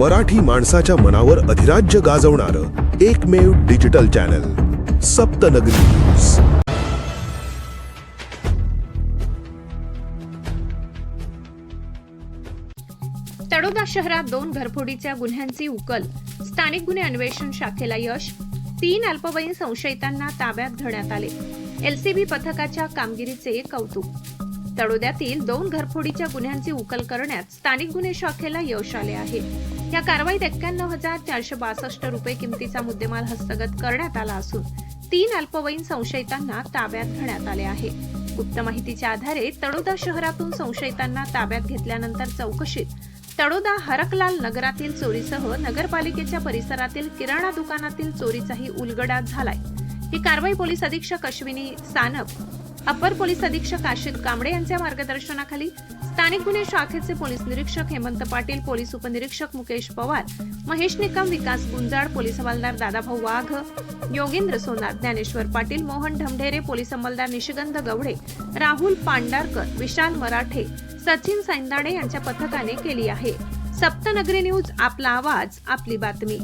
मराठी माणसाच्या मनावर अधिराज्य गाजवणारं एकमेव डिजिटल चॅनल सप्तनगरी न्यूज। तळोदा शहरात 2 घरफोडीच्या गुन्ह्यांची उकल, स्थानिक गुन्हे अन्वेषण शाखेला यश, 3 अल्पवयीन संशयितांना ताब्यात घेण्यात आले। एलसीबी पथकाच्या कामगिरीचे कौतुक। तळोद्यातील 2 घरफोडीच्या गुन्ह्यांची उकल करण्यात स्थानिक गुन्हे शाखेला यश आले आहे। या कारवाईत 91,462 रुपये किमतीचा मुद्देमाल हस्तगत करण्यात आला असून 3 अल्पवयीन संशयितांना ताब्यात घेण्यात आले आहे। गुप्त माहितीच्या आधारे तळोदा शहरातून संशयितांना ताब्यात घेतल्यानंतर चौकशीत तळोदा हरकलाल नगरातील चोरीसह नगरपालिकेच्या परिसरातील किराणा दुकानातील चोरीचाही उलगडा झालाय। ही कारवाई पोलीस अधीक्षक अश्विनी सानप, अपर पोलीस अधीक्षक आशिष कांबळे यांच्या मार्गदर्शनाखाली स्थानिक गुन्हे शाखेचे पोलीस निरीक्षक हेमंत पाटील, पोलीस उपनिरीक्षक मुकेश पवार, महेश निकम, विकास गुंजाळ, पोलीस हवालदार दादाभाऊ वाघ, योगेंद्र सोनार, ज्ञानेश्वर पाटील, मोहन ढमढेरे, पोलीस अंमलदार निशिगंध गवडे, राहुल पांडारकर, विशाल मराठे, सचिन सैंदाणे यांच्या पथकाने केली आहे। सप्तनगरी न्यूज, आपला आवाज, आपली बातमी।